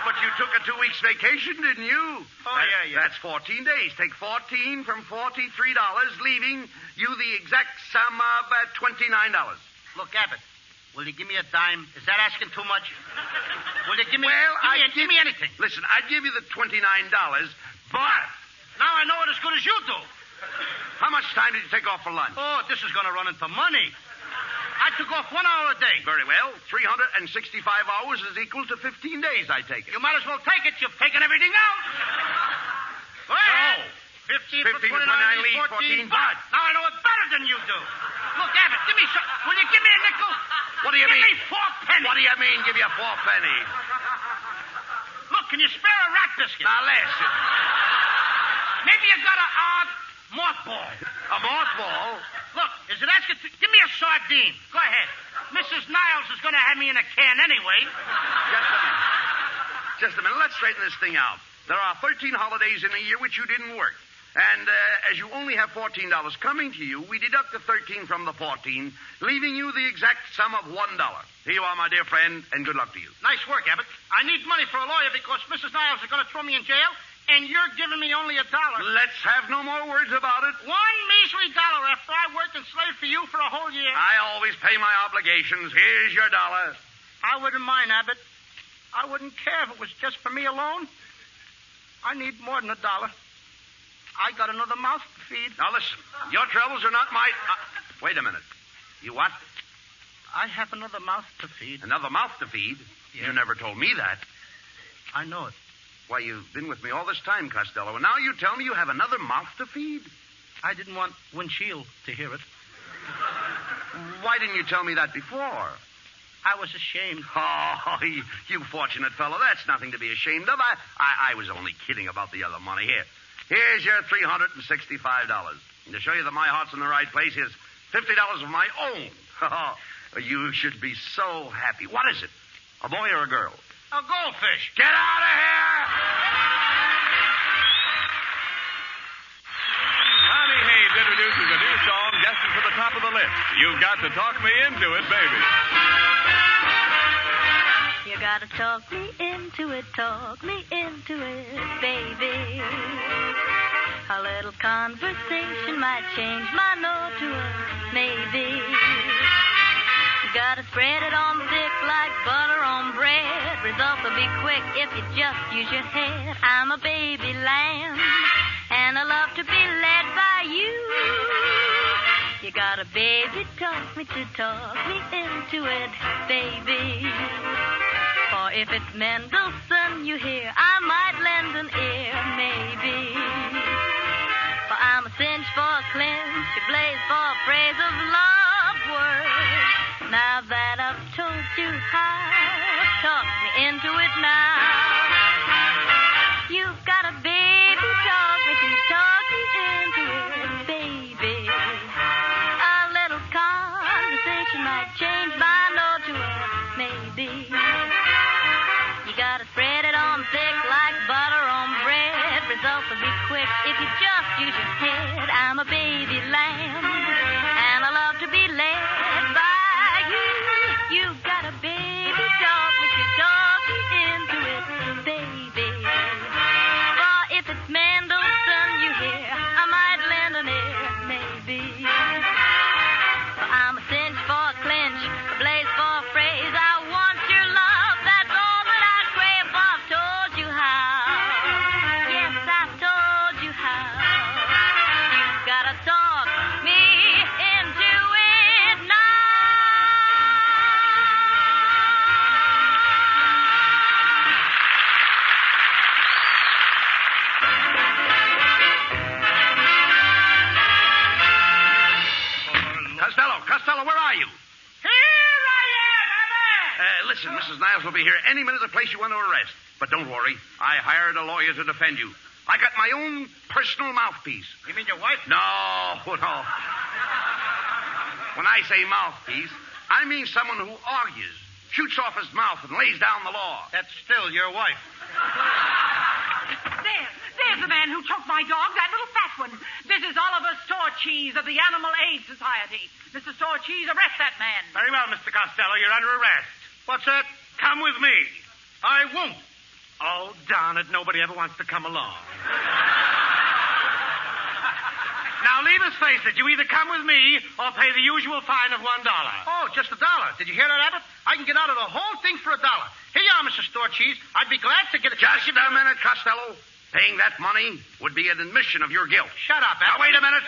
But you took a 2 weeks vacation, didn't you? Oh, yeah. That's 14 days. Take 14 from $43, leaving you the exact sum of $29. Look, Abbott, will you give me a dime? Is that asking too much? Will you give me... Well, give me anything. Listen, I'd give you the $29, but... Now I know it as good as you do. How much time did you take off for lunch? Oh, this is going to run into money. I took off 1 hour a day. Very well. 365 hours is equal to 15 days, I take it. You might as well take it. You've taken everything out. Go ahead. 15 for 29 leaves 14. But... Now I know it better than you do. Look, Abbott, give me some... Will you give me a nickel? What do you mean? Give me 4 pennies. What do you mean, give you 4 pennies? Look, can you spare a rat biscuit? Now, listen. Maybe you got a mothball. A mothball? Look, is it asking... Give me a sardine. Go ahead. Mrs. Niles is going to have me in a can anyway. Just a minute. Let's straighten this thing out. There are 13 holidays in a year which you didn't work. And as you only have $14 coming to you, we deduct the 13 from the 14, leaving you the exact sum of $1. Here you are, my dear friend, and good luck to you. Nice work, Abbott. I need money for a lawyer because Mrs. Niles is going to throw me in jail, and you're giving me only $1. Let's have no more words about it. One measly $1 after I worked and slaved for you for a whole year. I always pay my obligations. Here's your $1. I wouldn't mind, Abbott. I wouldn't care if it was just for me alone. I need more than $1. I got another mouth to feed. Now, listen. Your troubles are not my... wait a minute. You what? I have another mouth to feed. Another mouth to feed? Yeah. You never told me that. I know it. Why, you've been with me all this time, Costello, and now you tell me you have another mouth to feed? I didn't want Windshield to hear it. Why didn't you tell me that before? I was ashamed. Oh, you fortunate fellow. That's nothing to be ashamed of. I was only kidding about the other money. Here's your $365. And to show you that my heart's in the right place, here's $50 of my own. You should be so happy. What is it? A boy or a girl? A goldfish. Get out of here! Connie Haynes introduces a new song destined for the top of the list. You've got to talk me into it, baby. You gotta talk me into it, baby. A little conversation might change my no to a maybe. You gotta spread it on thick like butter on bread. Results will be quick if you just use your head. I'm a baby lamb, and I love to be led by you. You gotta baby talk me into it, baby. For if it's Mendelssohn you hear, I might lend an ear, maybe. For I'm a cinch for a clinch, a blaze for a phrase of love words. Now that I've told you how, talk me into it now. You've got a baby, talk me into it, baby. A little conversation might change my no to a maybe. You gotta spread it on thick like butter on bread. Results will be quick if you just use your head. I'm a baby lamb, and I love to be led by you. You got a baby, talk me into it, baby. For if it's Mendelssohn you hear, I might lend an ear, maybe. For I'm a cinch for a clinch, a blaze for a phrase. I want your love, that's all that I crave. I've told you how. Yes, I've told you how. You've gotta talk me into it now. Costello, where are you? Here I am, Abbott! Listen, Mrs. Niles will be here any minute to place you under arrest. But don't worry. I hired a lawyer to defend you. I got my own personal mouthpiece. You mean your wife? No. When I say mouthpiece, I mean someone who argues, shoots off his mouth, and lays down the law. That's still your wife. There's the man who choked my dog, that little fat one. This is Oliver Storecheese of the Animal Aid Society. Mr. Storecheese, arrest that man. Very well, Mr. Costello. You're under arrest. What's that? Come with me. I won't. Oh, darn it. Nobody ever wants to come along. Now, Levis, face it. You either come with me or pay the usual fine of $1. Oh, just $1. Did you hear that, Abbott? I can get out of the whole thing for $1. Here you are, Mr. Storecheese. I'd be glad to get a... Just a minute, Costello. Paying that money would be an admission of your guilt. Shut up, Abbott. Now, wait a minute.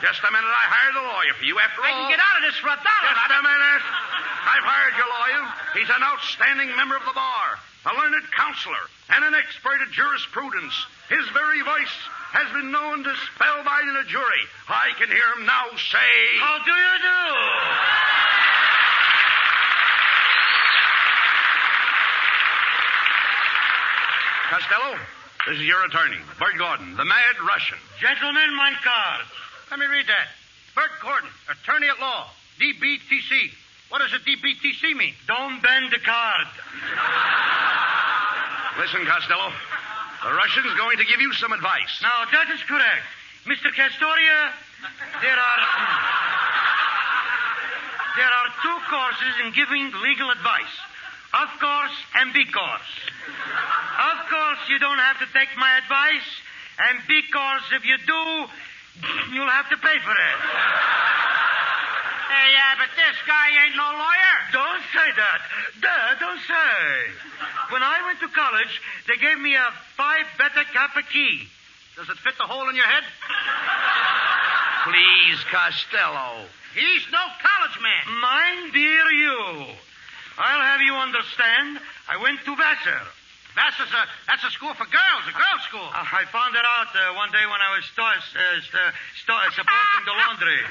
Just a minute. I hired a lawyer for you, after all. I can get out of this for $1. Just a minute. I've hired your lawyer. He's an outstanding member of the bar, a learned counselor, and an expert at jurisprudence. His very voice has been known to spellbind a jury. I can hear him now say... How do you do? Costello, this is your attorney, Bert Gordon, the Mad Russian. Gentlemen, my card. Let me read that. Bert Gordon, attorney at law, DBTC. What does a DBTC mean? Don't bend the card. Listen, Costello, the Russian's going to give you some advice. Now, that is correct. Mr. Castoria, there are two courses in giving legal advice. Of course and because. Of course, you don't have to take my advice, and because if you do, you'll have to pay for it. Hey, but this guy ain't no lawyer. Don't say that. Don't say. When I went to college, they gave me a Phi Beta Kappa key. Does it fit the hole in your head? Please, Costello. He's no college man. Mind dear you. I'll have you understand, I went to Vassar. That's a school for girls, a girls' school. I found it out one day when I was supporting the laundry.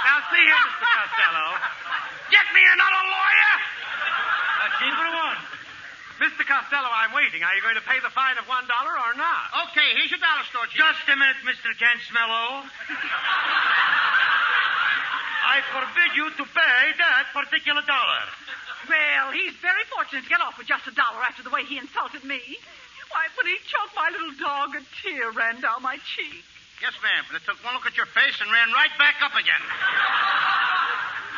Now, see here, Mr. Costello. Get me another lawyer. Cheaper one. Mr. Costello, I'm waiting. Are you going to pay the fine of $1 or not? Okay, here's your dollar store, Chief. Just a minute, Mr. Cansmello. I forbid you to pay that particular dollar. Well, he's very fortunate to get off with just $1 after the way he insulted me. Why, when he choked my little dog, a tear ran down my cheek. Yes, ma'am, but it took one look at your face and ran right back up again.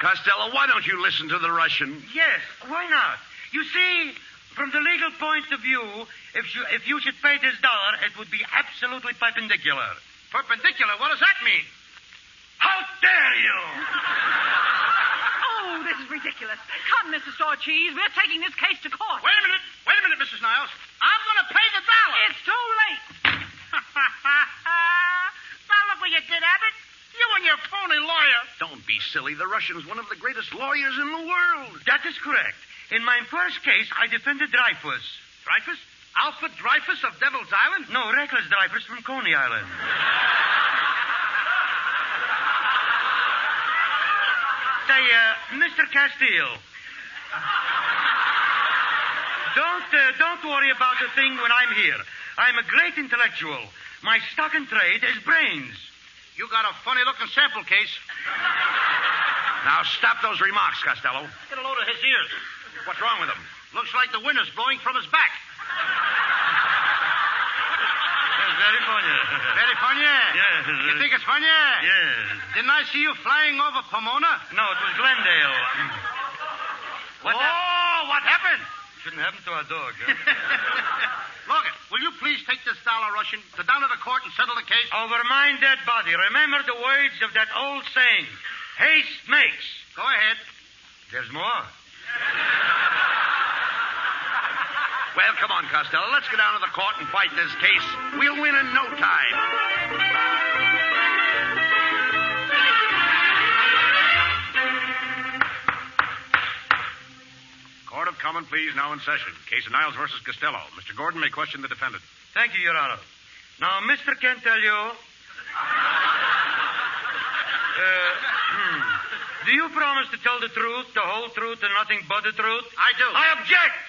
Costello, why don't you listen to the Russian? Yes, why not? You see, from the legal point of view, if you should pay this dollar, it would be absolutely perpendicular. Perpendicular? What does that mean? How dare you! Oh, this is ridiculous. Come, Mr. Store Cheese. We're taking this case to court. Wait a minute, Mrs. Niles. I'm going to pay the dollar. It's too late. Now look what you did, Abbott. You and your phony lawyer. Don't be silly. The Russian's one of the greatest lawyers in the world. That is correct. In my first case, I defended Dreyfus. Dreyfus? Alfred Dreyfus of Devil's Island? No, Reckless Dreyfus from Coney Island. Say, Mr. Castile. Don't worry about a thing when I'm here. I'm a great intellectual. My stock in trade is brains. You got a funny-looking sample case. Now, stop those remarks, Costello. Get a load of his ears. What's wrong with him? Looks like the wind is blowing from his back. Very funny. Very funny? Yes. You think it's funny? Yes. Didn't I see you flying over Pomona? No, it was Glendale. What happened? Shouldn't happen to our dog. Huh? Look, will you please take this dollar, Russian, down to the court and settle the case? Over my dead body. Remember the words of that old saying. Haste makes. Go ahead. There's more. Well, come on, Costello. Let's go down to the court and fight this case. We'll win in no time. Court of Common Pleas now in session. Case of Niles versus Costello. Mr. Gordon may question the defendant. Thank you, Your Honor. Now, Mr. Kent tell you... do you promise to tell the truth, the whole truth, and nothing but the truth? I do. I object!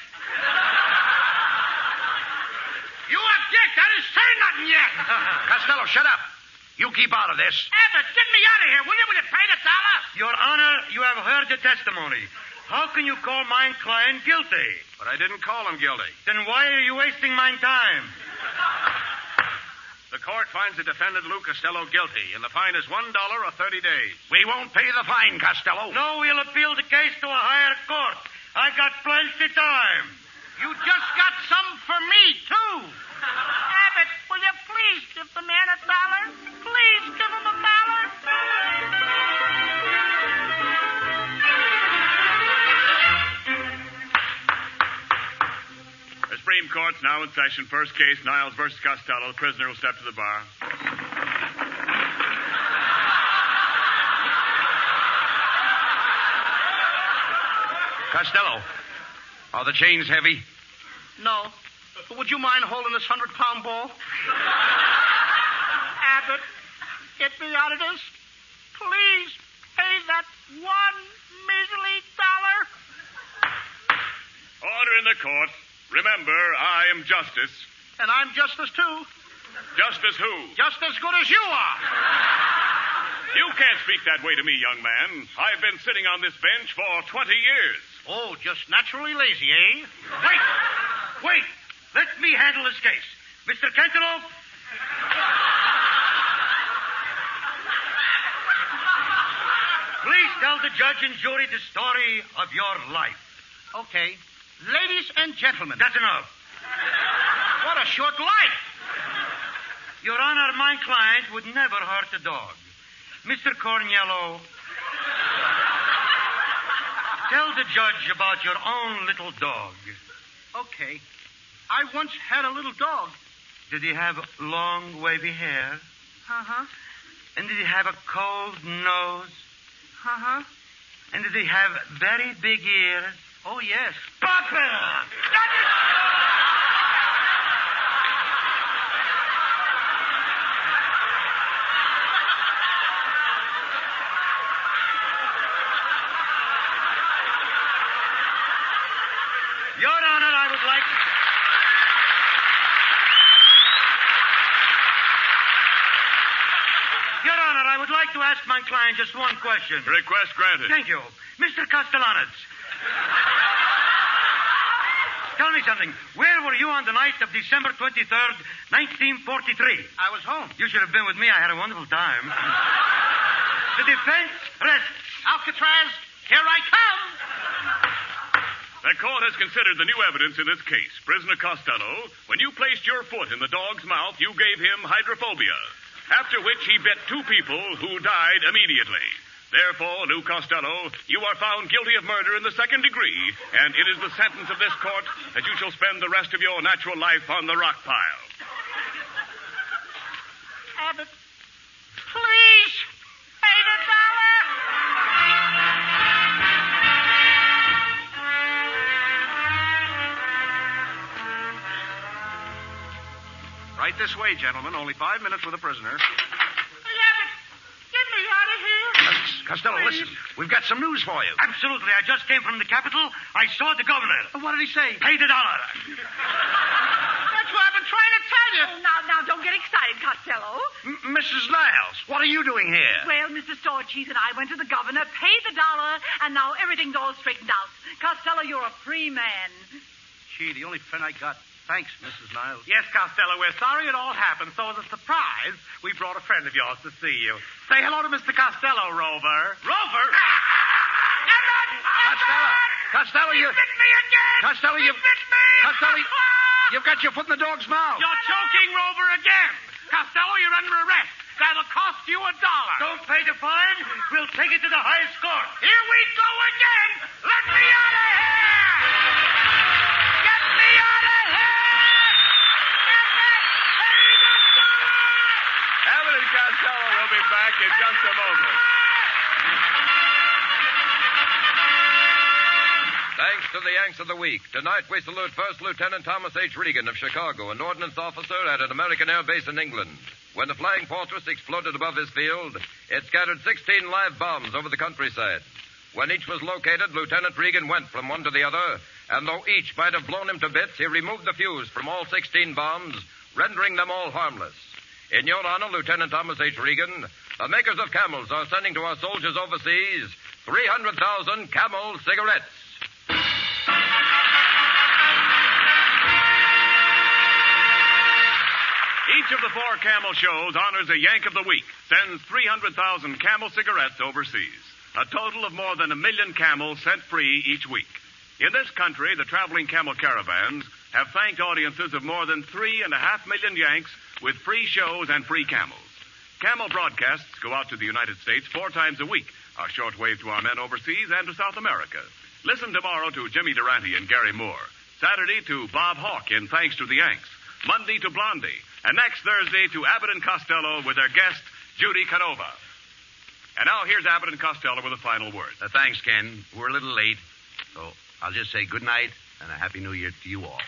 You object? I didn't say nothing yet. Costello, shut up. You keep out of this. Abbott, get me out of here, will you? Will you pay the dollar? Your Honor, you have heard the testimony. How can you call my client guilty? But I didn't call him guilty. Then why are you wasting my time? The court finds the defendant, Lou Costello, guilty, and the fine is $1 or 30 days. We won't pay the fine, Costello. No, we'll appeal the case to a higher court. I got plenty time. You just got some for me, too. Abbott, will you please give the man $1? Please give him $1. The Supreme Court's now in session. First case, Niles versus Costello. The prisoner will step to the bar. Costello, are the chains heavy? No. But would you mind holding this 100-pound ball? Abbott, get me out of this. Please pay that one measly $1. Order in the court. Remember, I am justice. And I'm justice, too. Justice who? Just as good as you are. You can't speak that way to me, young man. I've been sitting on this bench for 20 years. Oh, just naturally lazy, eh? Wait. Let me handle this case. Mr. Cantaloupe. Please tell the judge and jury the story of your life. Okay. Ladies and gentlemen. That's enough. What a short life. Your Honor, my client would never hurt a dog. Mr. Corniello, tell the judge about your own little dog. Okay. I once had a little dog. Did he have long, wavy hair? Uh-huh. And did he have a cold nose? Uh-huh. And did he have very big ears? Oh, yes. Papa! Your Honor, I would like... Your Honor, I would like to ask my client just one question. Request granted. Thank you. Mr. Castellanos. Tell me something. Where were you on the night of December 23rd, 1943? I was home. You should have been with me. I had a wonderful time. The defense rests. Alcatraz, here I come. The court has considered the new evidence in this case. Prisoner Costello, when you placed your foot in the dog's mouth, you gave him hydrophobia, after which he bit two people who died immediately. Therefore, Lou Costello, you are found guilty of murder in the second degree, and it is the sentence of this court that you shall spend the rest of your natural life on the rock pile. Abbott, please, pay the dollar. Right this way, gentlemen. Only 5 minutes with a prisoner. Abbott, get me out of here. Costello, listen. We've got some news for you. Absolutely. I just came from the Capitol. I saw the governor. What did he say? Pay the dollar. That's what I've been trying to tell you. Oh, now, don't get excited, Costello. Mrs. Niles, what are you doing here? Well, Mr. Storcheese and I went to the governor, paid the dollar, and now everything's all straightened out. Costello, you're a free man. Gee, the only friend I got. Thanks, Mrs. Niles. Yes, Costello, we're sorry it all happened, so as a surprise, we brought a friend of yours to see you. Say hello to Mr. Costello, Rover. Rover? Costello, you... bit me again! Costello, you... bit me! Costello, you've got your foot in the dog's mouth. You're choking Rover again! Costello, you're under arrest. That'll cost you $1. Don't pay the fine. We'll take it to the highest court. Here we go again! Let me out of here! Get me out of here! Abbott and Costello will be back in just a moment. Thanks to the Yanks of the Week. Tonight we salute First Lieutenant Thomas H. Regan of Chicago, an ordnance officer at an American air base in England. When the flying fortress exploded above his field, it scattered 16 live bombs over the countryside. When each was located, Lieutenant Regan went from one to the other, and though each might have blown him to bits, he removed the fuse from all 16 bombs, rendering them all harmless. In your honor, Lieutenant Thomas H. Regan, the makers of Camels are sending to our soldiers overseas 300,000 Camel cigarettes. Each of the 4 Camel shows honors a Yank of the Week, sends 300,000 Camel cigarettes overseas. A total of more than 1 million camels sent free each week. In this country, the traveling camel caravans have thanked audiences of more than 3.5 million Yanks with free shows and free camels. Camel broadcasts go out to the United States 4 times a week, a shortwave to our men overseas and to South America. Listen tomorrow to Jimmy Durante and Gary Moore. Saturday to Bob Hawke in Thanks to the Yanks. Monday to Blondie. And next Thursday to Abbott and Costello with their guest, Judy Canova. And now here's Abbott and Costello with a final word. Thanks, Ken. We're a little late, so I'll just say good night and a Happy New Year to you all.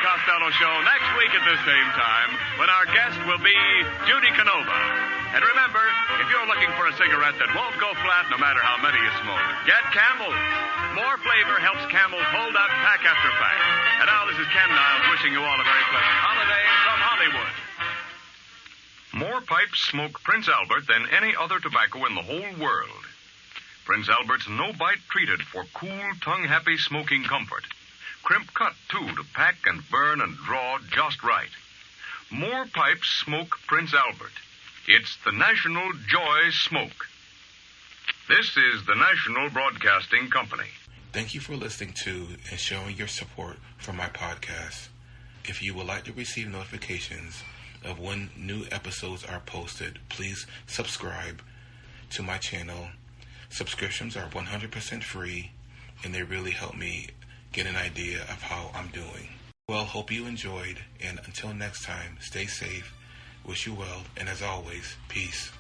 Costello Show next week at this same time when our guest will be Judy Canova. And remember, if you're looking for a cigarette that won't go flat no matter how many you smoke, get Camel. More flavor helps Camel hold up pack after pack. And now this is Ken Niles wishing you all a very pleasant holiday from Hollywood. More pipes smoke Prince Albert than any other tobacco in the whole world. Prince Albert's no-bite treated for cool, tongue-happy smoking comfort. Crimp cut, too, to pack and burn and draw just right. More pipes smoke Prince Albert. It's the National Joy Smoke. This is the National Broadcasting Company. Thank you for listening to and showing your support for my podcast. If you would like to receive notifications of when new episodes are posted, please subscribe to my channel. Subscriptions are 100% free, and they really help me get an idea of how I'm doing. Well, hope you enjoyed, and until next time, stay safe, wish you well, and as always, peace.